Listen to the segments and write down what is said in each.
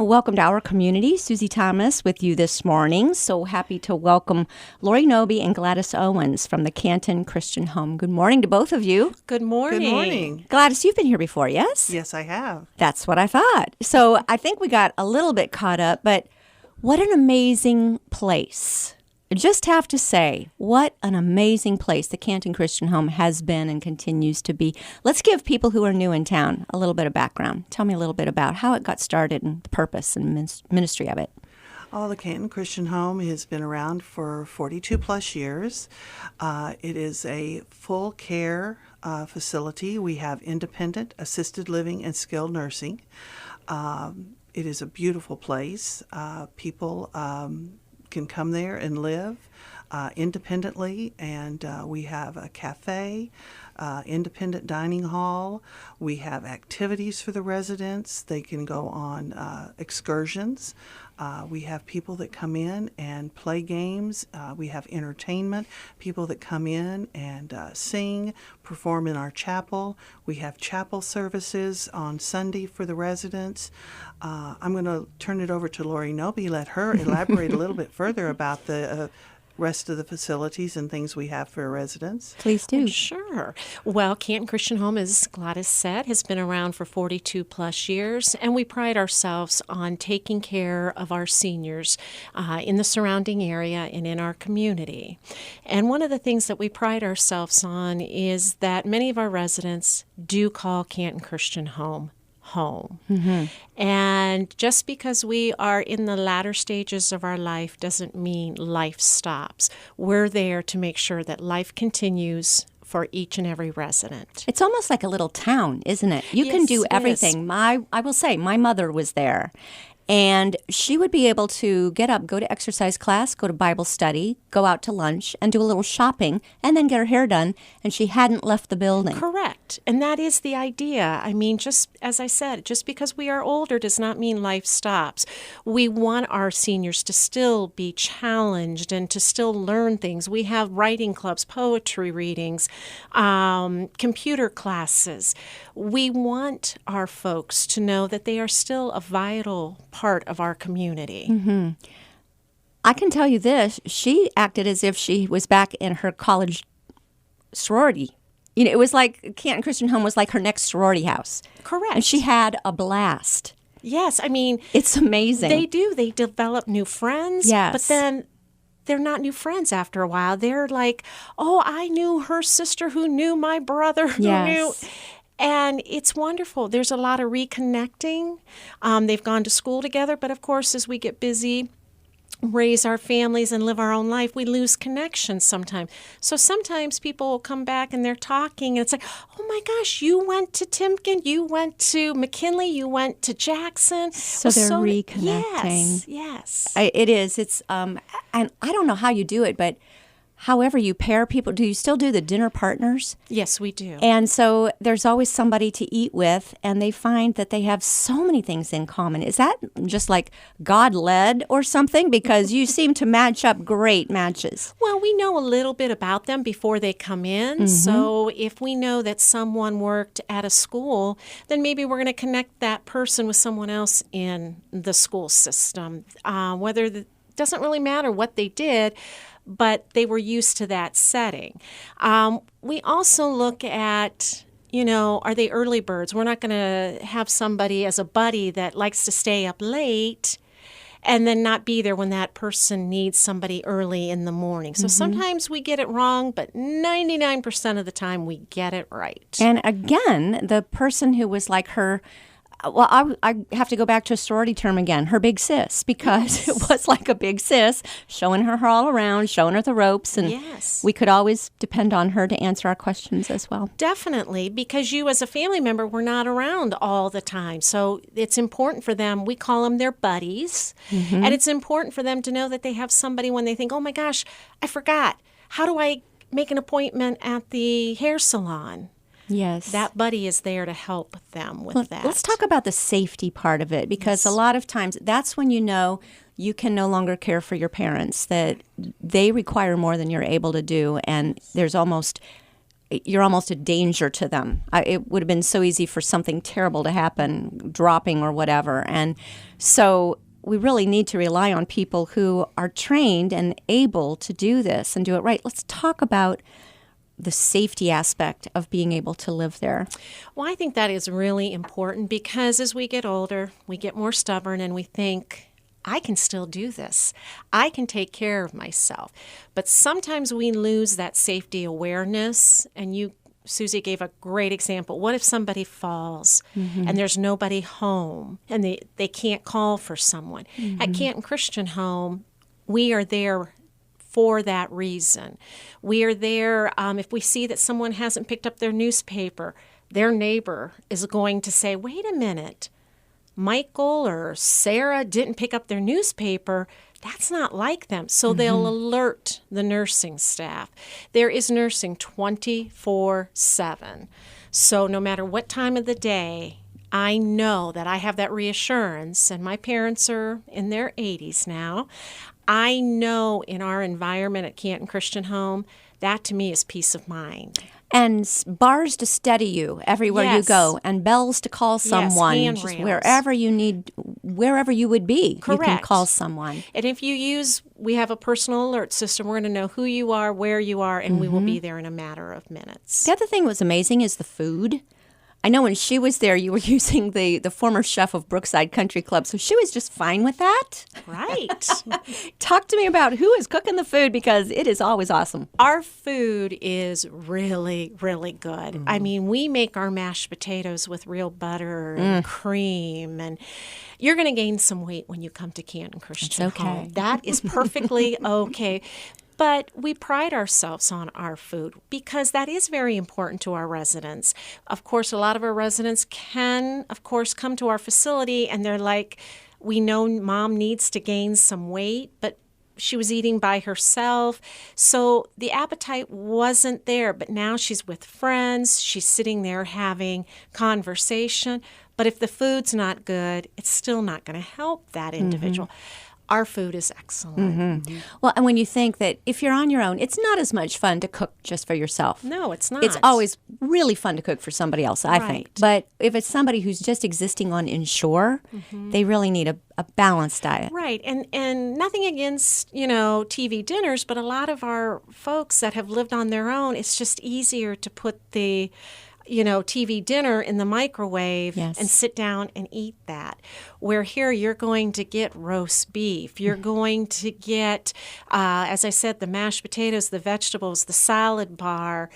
Welcome to our community. Susie Thomas with you this morning. So happy to welcome Lori Noby and Gladys Owens from the Canton Christian Home. Good morning to both of you. Good morning. Good morning. Gladys, you've been here before, yes? Yes, I have. That's what I thought. So I think we got a little bit caught up, but what an amazing place. I just have to say, what an amazing place the Canton Christian Home has been and continues to be. Let's give people who are new in town a little bit of background. Tell me a little bit about how it got started and the purpose and ministry of it. Oh, the Canton Christian Home has been around for 42 plus years. It is a full care facility. We have independent, assisted living, and skilled nursing. It is a beautiful place. People can come there and live independently, and we have a cafe, independent dining hall. We have activities for the residents. They can go on excursions. We have people that come in and play games. We have entertainment, people that come in and sing, perform in our chapel. We have chapel services on Sunday for the residents. I'm going to turn it over to Lori Noby, let her elaborate a little bit further about the rest of the facilities and things we have for residents. Please do. Sure. Well, Canton Christian Home, as Gladys said, has been around for 42 plus years, and we pride ourselves on taking care of our seniors in the surrounding area and in our community. And one of the things that we pride ourselves on is that many of our residents do call Canton Christian Home home. Mm-hmm. And just because we are in the latter stages of our life doesn't mean life stops. We're there to make sure that life continues for each and every resident. It's almost like a little town, isn't it? You can do everything. I will say, my mother was there. And she would be able to get up, go to exercise class, go to Bible study, go out to lunch, and do a little shopping, and then get her hair done, and she hadn't left the building. Correct. And that is the idea. I mean, just as I said, just because we are older does not mean life stops. We want our seniors to still be challenged and to still learn things. We have writing clubs, poetry readings, computer classes. We want our folks to know that they are still a vital part of our community. Mm-hmm. I can tell you this, she acted as if she was back in her college sorority. You know, it was like Canton Christian Home was like her next sorority house. Correct. And she had a blast. Yes, I mean, it's amazing. They do. They develop new friends. Yes. But then they're not new friends after a while. They're like, oh, I knew her sister who knew my brother who knew. And it's wonderful. There's a lot of reconnecting. They've gone to school together, but of course, as we get busy, raise our families and live our own life, we lose connections sometimes. So sometimes people will come back and they're talking, and it's like, oh my gosh, you went to Timken, you went to McKinley, you went to Jackson. So they're reconnecting. Yes. It is. It's and I don't know how you do it, but however you pair people, do you still do the dinner partners? Yes, we do. And so there's always somebody to eat with, and they find that they have so many things in common. Is that just like God-led or something? Because you seem to match up great matches. Well, we know a little bit about them before they come in. Mm-hmm. So if we know that someone worked at a school, then maybe we're going to connect that person with someone else in the school system. Doesn't really matter what they did, but they were used to that setting. We also look at, are they early birds? We're not going to have somebody as a buddy that likes to stay up late and then not be there when that person needs somebody early in the morning. So sometimes we get it wrong, but 99% of the time we get it right. And again, the person who was like her, well, I have to go back to a sorority term again, her big sis, because it was like a big sis showing her all around, showing her the ropes, and we could always depend on her to answer our questions as well. Definitely, because you as a family member were not around all the time. So it's important for them, we call them their buddies, and it's important for them to know that they have somebody when they think, oh my gosh, I forgot. How do I make an appointment at the hair salon? Yes. That buddy is there to help them with that. Let's talk about the safety part of it, because a lot of times that's when you know you can no longer care for your parents, that they require more than you're able to do, and there's almost you're almost a danger to them. It would have been so easy for something terrible to happen, dropping or whatever. And so we really need to rely on people who are trained and able to do this and do it right. Let's talk about the safety aspect of being able to live there. Well, I think that is really important because as we get older, we get more stubborn and we think, I can still do this. I can take care of myself. But sometimes we lose that safety awareness. And you, Susie, gave a great example. What if somebody falls and there's nobody home and they can't call for someone? At Canton Christian Home, we are there for that reason. We are there if we see that someone hasn't picked up their newspaper, their neighbor is going to say, wait a minute, Michael or Sarah didn't pick up their newspaper. That's not like them. So they'll alert the nursing staff. There is nursing 24/7. So no matter what time of the day, I know that I have that reassurance, and my parents are in their 80s now. I know in our environment at Canton Christian Home, that to me is peace of mind. And bars to steady you everywhere you Yes. go, and bells to call someone. Just handrails. wherever you need, wherever you would be, you can Correct. call someone. And if we have a personal alert system, we're going to know who you are, where you are, and we will be there in a matter of minutes. The other thing that was amazing is the food. I know when she was there, you were using the former chef of Brookside Country Club, so she was just fine with that. Right. Talk to me about who is cooking the food, because it is always awesome. Our food is really, really good. I mean, we make our mashed potatoes with real butter and cream, and you're going to gain some weight when you come to Canton Christian okay. Home. That is perfectly okay. But we pride ourselves on our food because that is very important to our residents. Of course, a lot of our residents can, of course, come to our facility and they're like, we know Mom needs to gain some weight, but she was eating by herself. So the appetite wasn't there, but now she's with friends. She's sitting there having conversation. But if the food's not good, it's still not going to help that individual. Our food is excellent. Well, and when you think that if you're on your own, it's not as much fun to cook just for yourself. No, it's not. It's always really fun to cook for somebody else, I think. Right. But if it's somebody who's just existing on inshore, they really need a balanced diet. Right. And nothing against, TV dinners, but a lot of our folks that have lived on their own, it's just easier to put the TV dinner in the microwave Yes. and sit down and eat that. Where here you're going to get roast beef. You're going to get, as I said, the mashed potatoes, the vegetables, the salad bar.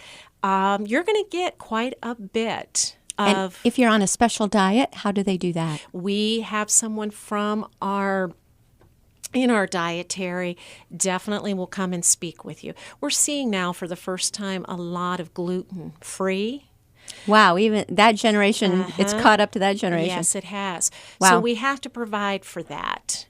You're going to get quite a bit And of. if you're on a special diet, how do they do that? We have someone from in our dietary definitely will come and speak with you. We're seeing now for the first time a lot of gluten-free. Wow, even that generation, it's caught up to that generation. Yes, it has. Wow. So we have to provide for that.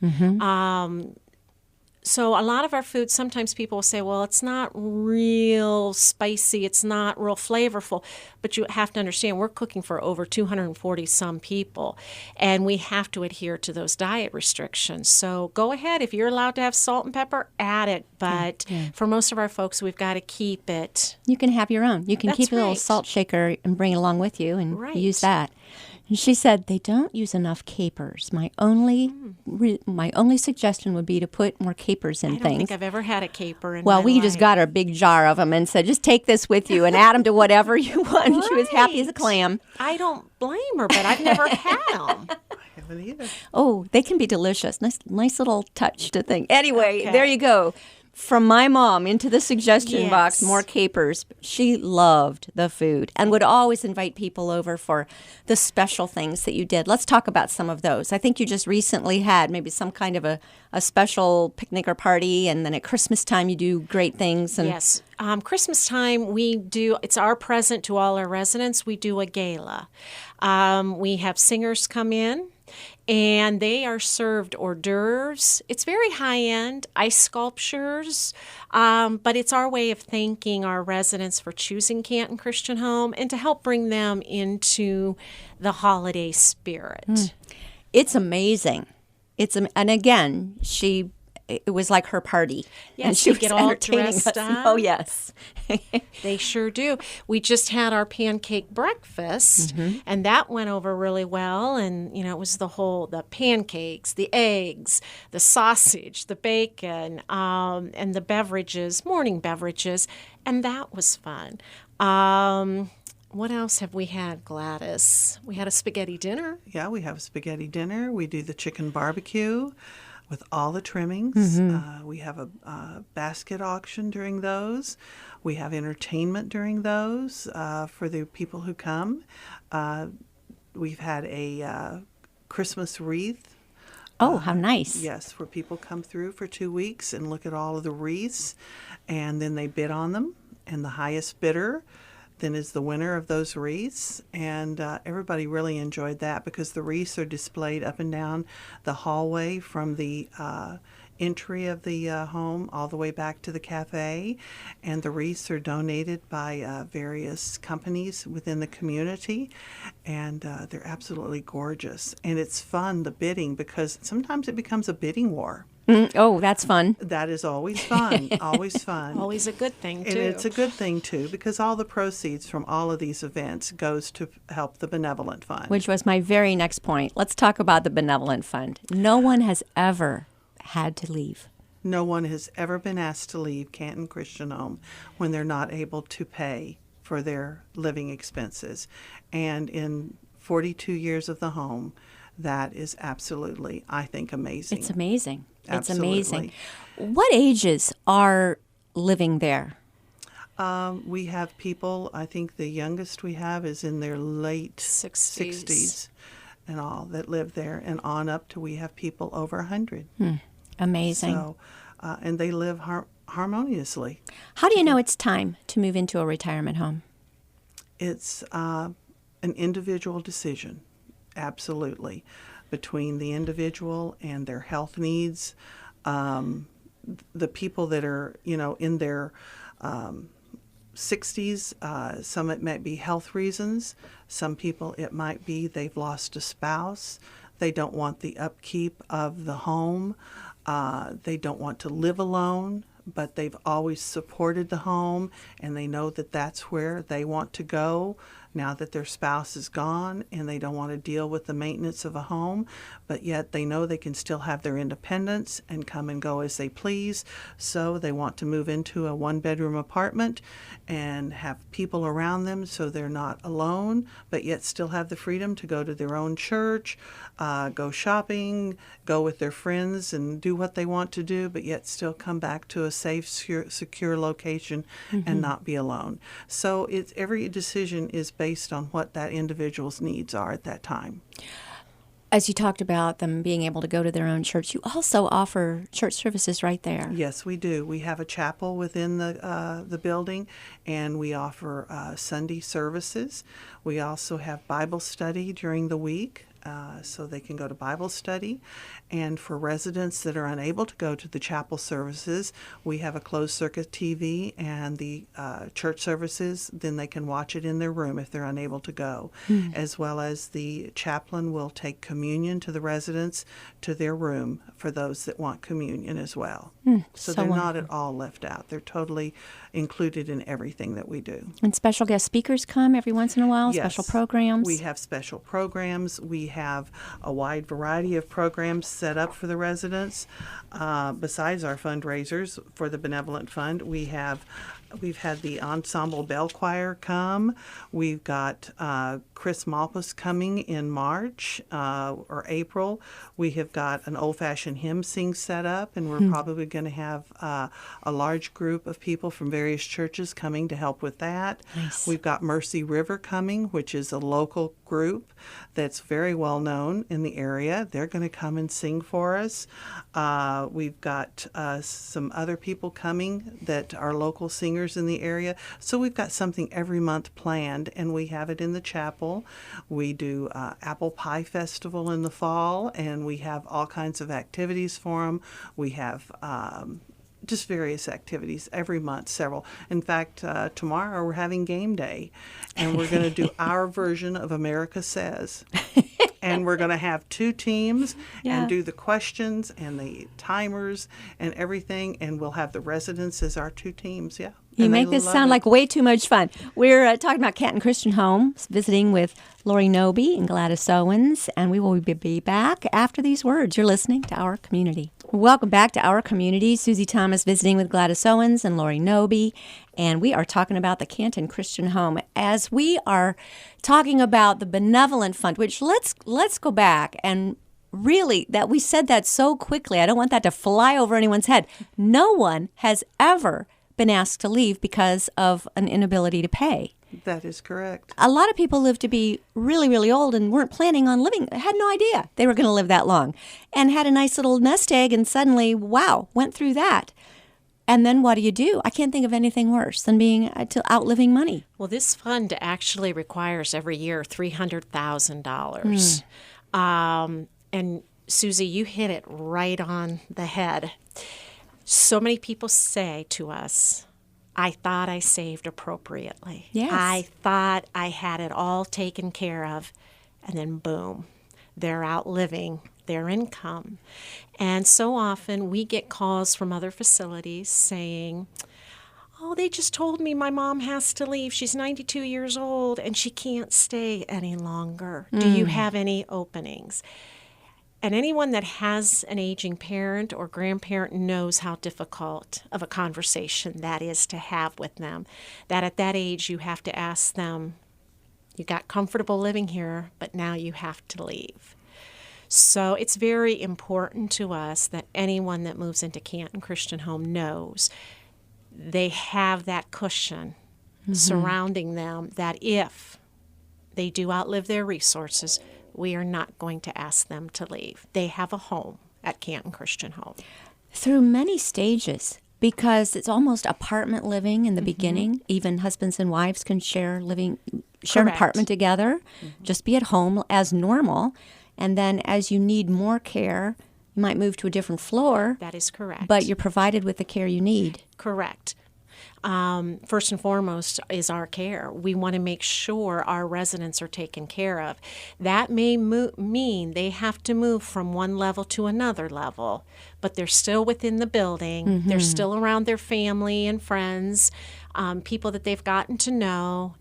So a lot of our food, sometimes people will say, well, it's not real spicy, it's not real flavorful. But you have to understand, we're cooking for over 240 some people, and we have to adhere to those diet restrictions. So go ahead, if you're allowed to have salt and pepper, add it. But for most of our folks, we've got to keep it. You can have your own. You can That's keep a little right. salt shaker and bring it along with you and Right. use that. And she said they don't use enough capers. My only suggestion would be to put more capers in I don't things. think I've ever had a caper in Well, my we life. just got her a big jar of them and said, just take this with you and add them to whatever you want. She was happy as a Right. clam. I don't blame her, but I've never had them. I haven't either. Oh, they can be delicious. Nice little touch to think. Anyway, Okay. there you go. From my mom into the suggestion box, Yes. more capers. She loved the food and would always invite people over for the special things that you did. Let's talk about some of those. I think you just recently had maybe some kind of a special picnic or party, and then at Christmas time you do great things. And Yes. Christmas time, it's our present to all our residents. We do a gala. We have singers come in, and they are served hors d'oeuvres. It's very high-end, ice sculptures, but it's our way of thanking our residents for choosing Canton Christian Home and to help bring them into the holiday spirit. It's amazing. And again, she it was like her party. Yes, and she they was get all entertaining dressed us. up. Oh, yes. They sure do. We just had our pancake breakfast, and that went over really well. And, it was the pancakes, the eggs, the sausage, the bacon, and the beverages, morning beverages. And that was fun. What else have we had, Gladys? We had a spaghetti dinner. Yeah, we have a spaghetti dinner. We do the chicken barbecue with all the trimmings. We have a basket auction during those. We have entertainment during those for the people who come. We've had a Christmas wreath. Oh, how nice. Yes, where people come through for 2 weeks and look at all of the wreaths, and then they bid on them, and the highest bidder then is the winner of those wreaths. And everybody really enjoyed that because the wreaths are displayed up and down the hallway from the entry of the home all the way back to the cafe. And the wreaths are donated by various companies within the community. And they're absolutely gorgeous. And it's fun, the bidding, because sometimes it becomes a bidding war. Oh, that's fun. That is always fun, always fun. Always a good thing, too. And it's a good thing, too, because all the proceeds from all of these events goes to help the Benevolent Fund. Which was my very next point. Let's talk about the Benevolent Fund. No one has ever had to leave. No one has ever been asked to leave Canton Christian Home when they're not able to pay for their living expenses. And in 42 years of the home, that is absolutely, I think, amazing. It's amazing. Absolutely. It's amazing. What ages are living there? We have people, I think the youngest we have is in their late 60s. 60s and all that live there, and on up to we have people over 100. Amazing. So, and they live harmoniously. How do you know it's time to move into a retirement home? It's an individual decision, absolutely, between the individual and their health needs. The people that are, in their 60s, some it might be health reasons. Some people it might be they've lost a spouse. They don't want the upkeep of the home. They don't want to live alone, but they've always supported the home, and they know that that's where they want to go now that their spouse is gone, and they don't want to deal with the maintenance of a home, but yet they know they can still have their independence and come and go as they please. So they want to move into a one-bedroom apartment and have people around them so they're not alone, but yet still have the freedom to go to their own church, go shopping, go with their friends and do what they want to do, but yet still come back to a safe, secure location and not be alone. So every decision is based on what that individual's needs are at that time. As you talked about them being able to go to their own church, you also offer church services right there. Yes, we do. We have a chapel within the building, and we offer Sunday services. We also have Bible study during the week. So they can go to Bible study. And for residents that are unable to go to the chapel services, we have a closed circuit TV and the church services. Then they can watch it in their room if they're unable to go. As well as the chaplain will take communion to the residents to their room for those that want communion as well. So they're not at all left out. They're totally included in everything that we do. And special guest speakers come every once in a while, Yes. special programs? We have special programs. We have a wide variety of programs set up for the residents. Besides our fundraisers for the Benevolent Fund, we've had the Ensemble Bell Choir come. We've got Chris Malpas coming in March or April. We have got an old-fashioned hymn sing set up, and we're probably going to have a large group of people from various churches coming to help with that. Nice. We've got Mercy River coming, which is a local group that's very well known in the area. They're going to come and sing for us. We've got some other people coming that are local singers in the area. So we've got something every month planned, and we have it in the chapel. We do Apple Pie Festival in the fall, and we have all kinds of activities for them. We have just various activities every month, several. In fact, tomorrow we're having game day, and we're going to do our version of America Says. and we're going to have 2 teams Yeah. and do the questions and the timers and everything, and we'll have the residents as our 2 teams. Yeah. You And they make this love sound it. like way too much fun. We're talking about Canton Christian Home, visiting with Lori Noby and Gladys Owens, and we will be back after these words. You're listening to Our Community. Welcome back to Our Community. Susie Thomas visiting with Gladys Owens and Lori Noby, and we are talking about the Canton Christian Home. As we are talking about the Benevolent Fund, which let's go back and really, that we said that so quickly. I don't want that to fly over anyone's head. No one has ever been asked to leave because of an inability to pay. That is correct. A lot of people live to be really, really old and weren't planning on living, had no idea they were going to live that long, and had a nice little nest egg and suddenly, wow, went through that. And then what do? I can't think of anything worse than being outliving money. Well, this fund actually requires every year $300,000. And Susie, you hit it right on the head. So many people say to us, I thought I saved appropriately. Yes. I thought I had it all taken care of. And then boom, they're outliving their income. And so often we get calls from other facilities saying, oh, they just told me my mom has to leave. She's 92 years old and she can't stay any longer. Do you have any openings? And anyone that has an aging parent or grandparent knows how difficult of a conversation that is to have with them. That at that age you have to ask them, you got comfortable living here, but now you have to leave. So it's very important to us that anyone that moves into Canton Christian Home knows they have that cushion surrounding them, that if they do outlive their resources, we are not going to ask them to leave. They have a home at Canton Christian Home. Through many stages, because it's almost apartment living in the beginning. Even husbands and wives can share an Correct. apartment together, just be at home as normal. And then as you need more care, you might move to a different floor, That is correct. but you're provided with the care you need. Correct. First and foremost is our care. We want to make sure our residents are taken care of. That may mean they have to move from one level to another level, but they're still within the building. They're still around their family and friends, people that they've gotten to know,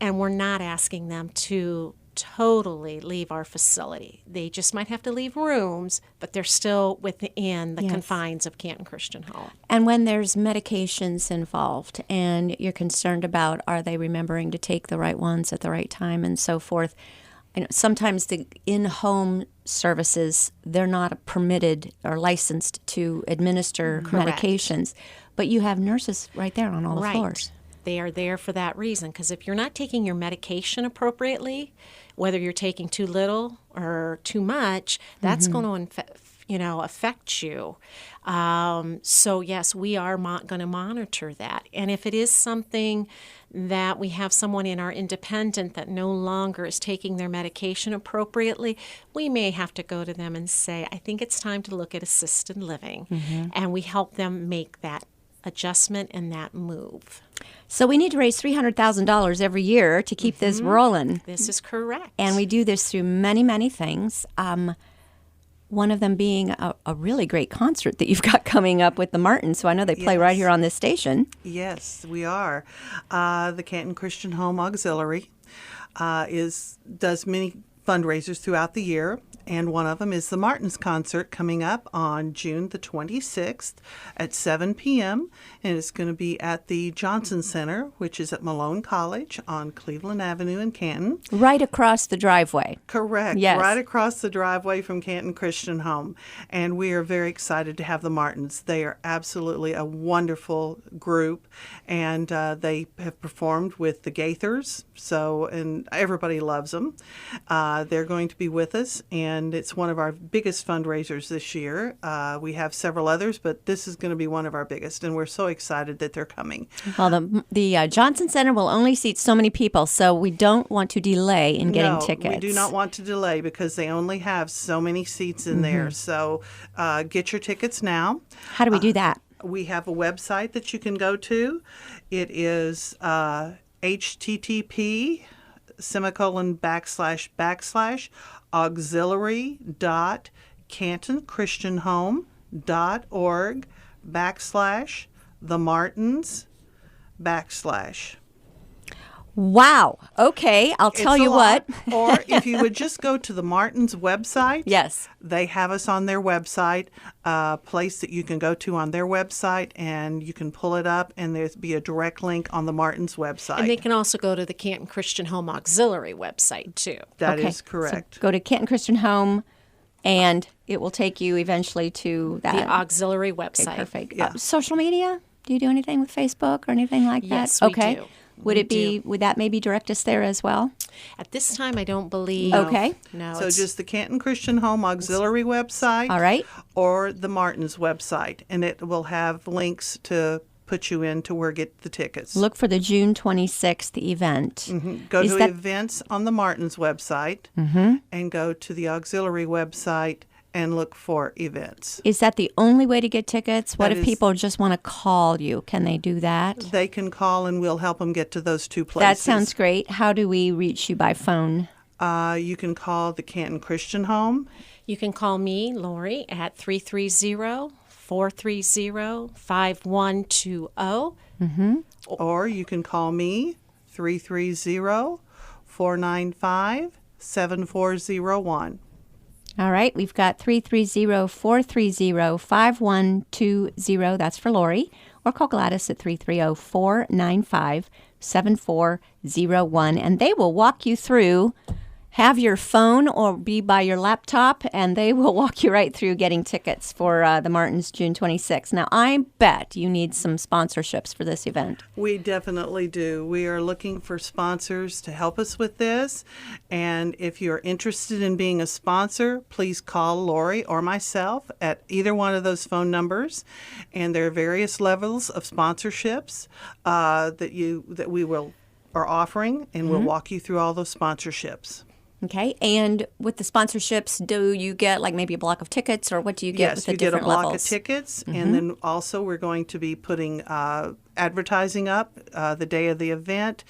and we're not asking them to totally leave our facility. They just might have to leave rooms, but they're still within the Yes. confines of Canton Christian Home. And when there's medications involved and you're concerned about are they remembering to take the right ones at the right time and so forth, sometimes the in-home services, they're not permitted or licensed to administer medications, but you have nurses right there on all the floors. They are there for that reason, because if you're not taking your medication appropriately, whether you're taking too little or too much, that's going to affect you. So yes, we are going to monitor that. And if it is something that we have someone in our independent that no longer is taking their medication appropriately, we may have to go to them and say, I think it's time to look at assisted living. And we help them make that adjustment and that move. So we need to raise $300,000 every year to keep this rolling. This is correct. And we do this through many, many things. One of them being a really great concert that you've got coming up with the Martins. So I know they play right here on this station. Yes, we are. The Canton Christian Home Auxiliary does many fundraisers throughout the year, and one of them is the Martins concert coming up on June the 26th at 7 p.m., and it's going to be at the Johnson Center, which is at Malone College on Cleveland Avenue in Canton. Right across the driveway. Correct. Yes. Right across the driveway from Canton Christian Home. And we are very excited to have the Martins. They are absolutely a wonderful group, and they have performed with the Gaithers, and everybody loves them. They're going to be with us, and it's one of our biggest fundraisers this year. We have several others, but this is going to be one of our biggest, and we're so excited that they're coming. Well, the Johnson Center will only seat so many people, so we don't want to delay in getting tickets. We do not want to delay because they only have so many seats in there. So get your tickets now. How do we do that? We have a website that you can go to. It is http:// auxiliary.cantonchristianhome.org/the-Martins/. Wow. Okay, I'll tell It's a you lot. what. Or if you would just go to the Martins website. Yes. They have us on their website, a place that you can go to on their website, and you can pull it up, and there'll be a direct link on the Martins website. And they can also go to the Canton Christian Home Auxiliary website, too. That Okay, is correct. So go to Canton Christian Home, and it will take you eventually to that. The auxiliary Okay, website. perfect. Yeah. Social media? Do you do anything with Facebook or anything like that? Yes, we okay. do. Would We it be? Would that maybe direct us there as well? At this time, I don't believe. Okay. No. So it's- just the Canton Christian Home Auxiliary website. All right. Or the Martins website, and it will have links to put you in to where get the tickets. Look for the June 26th event. Go Is to that- events on the Martins website and go to the auxiliary website and look for events. Is that the only way to get tickets? What That if is- people just want to call you? Can they do that? They can call and we'll help them get to those two places. That sounds great. How do we reach you by phone? You can call the Canton Christian Home. You can call me, Lori, at 330-430-5120. Or you can call me, 330-495-7401. All right, we've got 330-430-5120. That's for Lori. Or call Gladys at 330-495-7401. And they will walk you through. Have your phone or be by your laptop, and they will walk you right through getting tickets for the Martins June 26th. Now, I bet you need some sponsorships for this event. We definitely do. We are looking for sponsors to help us with this. And if you're interested in being a sponsor, please call Lori or myself at either one of those phone numbers. And there are various levels of sponsorships that we are offering, and we'll walk you through all those sponsorships. Okay, and with the sponsorships, do you get like maybe a block of tickets, or what do you get with Yes, the you get a different block levels? of tickets, and then also we're going to be putting advertising up the day of the event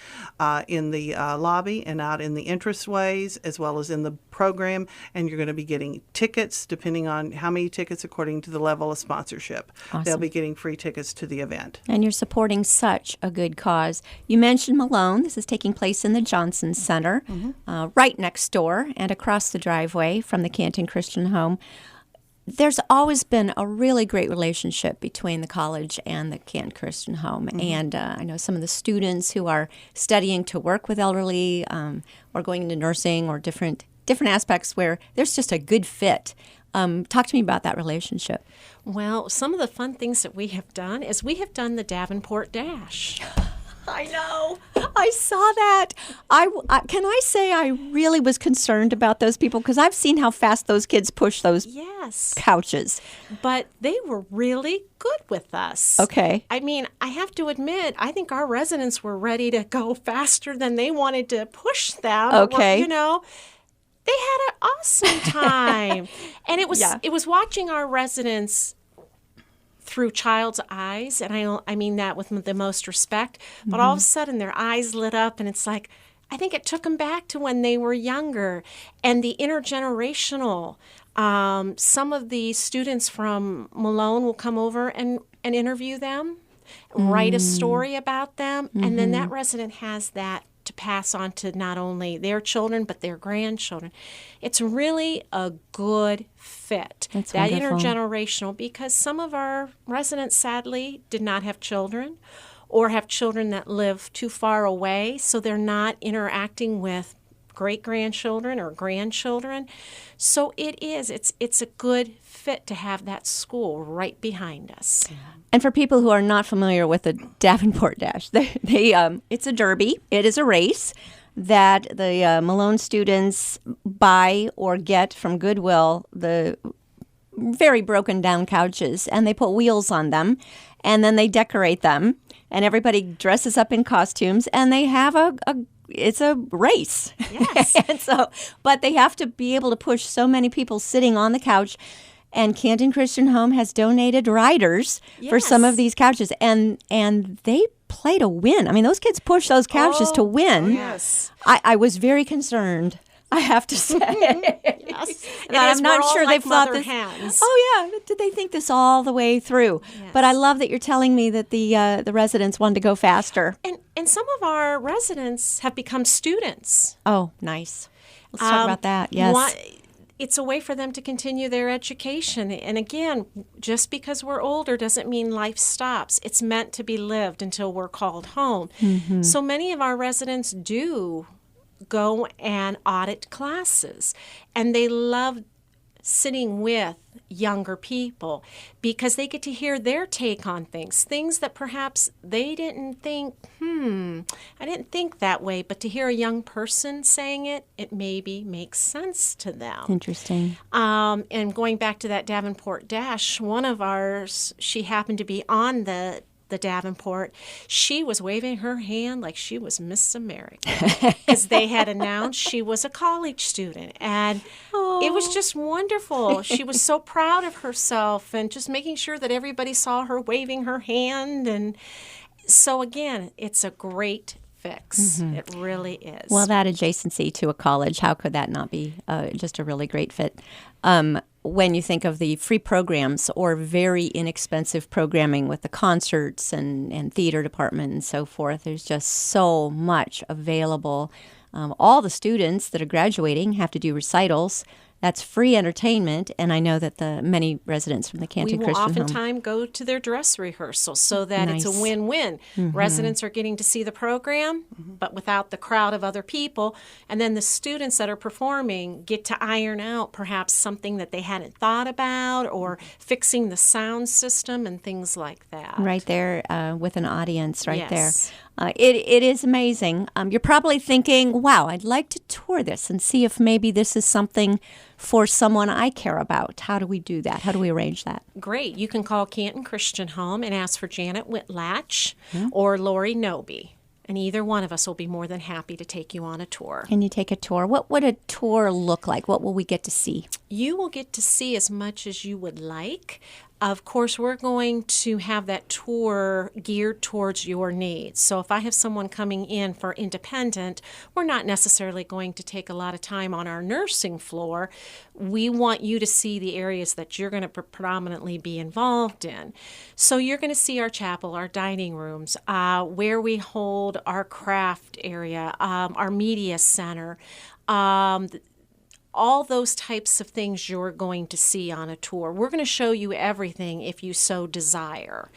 in the lobby and out in the entranceways, as well as in the program. And you're going to be getting tickets, depending on how many tickets, according to the level of sponsorship. They'll Awesome. be getting free tickets to the event. And you're supporting such a good cause. You mentioned Malone. This is taking place in the Johnson Center, right next door and across the driveway from the Canton Christian Home. There's always been a really great relationship between the college and the Canton Christian Home. And I know some of the students who are studying to work with elderly or going into nursing or different aspects where there's just a good fit. Talk to me about that relationship. Well, some of the fun things that we have done is we have done the Davenport Dash. I know. I saw that. Can I say I really was concerned about those people because I've seen how fast those kids push those Yes. couches. But they were really good with us. Okay. I mean, I have to admit, I think our residents were ready to go faster than they wanted to push them. Okay. You know, they had an awesome time. And it was Yeah. it was watching our residents through child's eyes, and I mean that with the most respect, but all of a sudden their eyes lit up, and it's like, I think it took them back to when they were younger. And the intergenerational, some of the students from Malone will come over and interview them, write a story about them, and then that resident has that to pass on to not only their children, but their grandchildren. It's really a good fit. That's that wonderful. intergenerational, because some of our residents sadly did not have children or have children that live too far away, so they're not interacting with great-grandchildren or grandchildren. So it's a good fit to have that school right behind us. And for people who are not familiar with the Davenport Dash, it's a derby. It is a race that the Malone students buy or get from Goodwill, the very broken down couches, and they put wheels on them, and then they decorate them, and everybody dresses up in costumes, and they have it's a race. Yes. And so, but they have to be able to push so many people sitting on the couch. And Canton Christian Home has donated riders for some of Yes. these couches, and they play to win. I mean, those kids push those couches to win. yes. I was very concerned I have to say. Yes. And I'm not sure like they've thought mother this. hens. Oh yeah, did they think this all the way through? Yes. But I love that you're telling me that the residents wanted to go faster. And some of our residents have become students. Oh, nice. Let's talk about that. Yes. It's a way for them to continue their education. And again, just because we're older doesn't mean life stops. It's meant to be lived until we're called home. Mm-hmm. So many of our residents do go and audit classes, and they love sitting with younger people because they get to hear their take on things that perhaps they didn't think, I didn't think that way, but to hear a young person saying it, it maybe makes sense to them. Interesting. And going back to that Davenport Dash, one of ours, she happened to be on the Davenport, she was waving her hand like she was Miss America because they had announced she was a college student. And it was just wonderful. She was so proud of herself and just making sure that everybody saw her waving her hand. And so, again, it's a great fix. Mm-hmm. It really is. Well, that adjacency to a college, how could that not be just a really great fit? When you think of the free programs or very inexpensive programming with the concerts and theater department and so forth, there's just so much available. All the students that are graduating have to do recitals. That's free entertainment, and I know that the many residents from the Canton Christian Home... We will oftentimes go to their dress rehearsal so that it's a win-win. Mm-hmm. Residents are getting to see the program, but without the crowd of other people, and then the students that are performing get to iron out perhaps something that they hadn't thought about or fixing the sound system and things like that. Right there with an audience right there. Yes. It is amazing. You're probably thinking, wow, I'd like to tour this and see if maybe this is something for someone I care about. How do we do that? How do we arrange that? Great. You can call Canton Christian Home and ask for Janet Whitlatch or Lori Noby. And either one of us will be more than happy to take you on a tour. Can you take a tour? What would a tour look like? What will we get to see? You will get to see as much as you would like. Of course, we're going to have that tour geared towards your needs. So if I have someone coming in for independent, we're not necessarily going to take a lot of time on our nursing floor. We want you to see the areas that you're going to predominantly be involved in. So you're going to see our chapel, our dining rooms, where we hold our craft area, our media center, all those types of things you're going to see on a tour. We're going to show you everything if you so desire.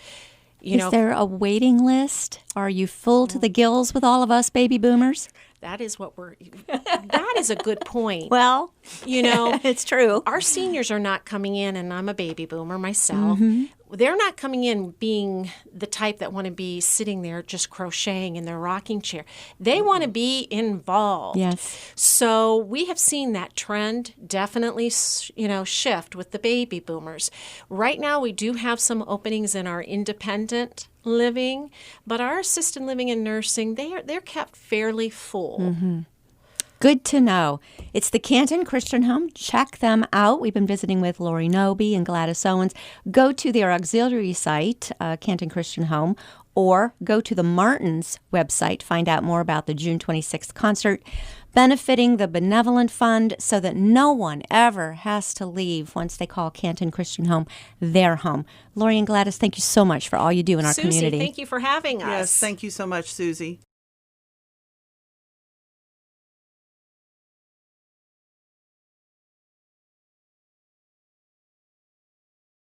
Is there a waiting list? Are you full to the gills with all of us baby boomers? That is that is a good point. Well, it's true. Our seniors are not coming in, and I'm a baby boomer myself. Mm-hmm. They're not coming in being the type that want to be sitting there just crocheting in their rocking chair. They want to be involved. Yes. So we have seen that trend definitely, shift with the baby boomers. Right now, we do have some openings in our independent living, but our assisted living and nursing, they're kept fairly full. Mm-hmm. Good to know. It's the Canton Christian Home. Check them out. We've been visiting with Lori Noby and Gladys Owens. Go to their auxiliary site, Canton Christian Home, or go to the Martins website. Find out more about the June 26th concert, benefiting the Benevolent Fund so that no one ever has to leave once they call Canton Christian Home their home. Lori and Gladys, thank you so much for all you do in our community. Susie, thank you for having us. Yes, thank you so much, Susie.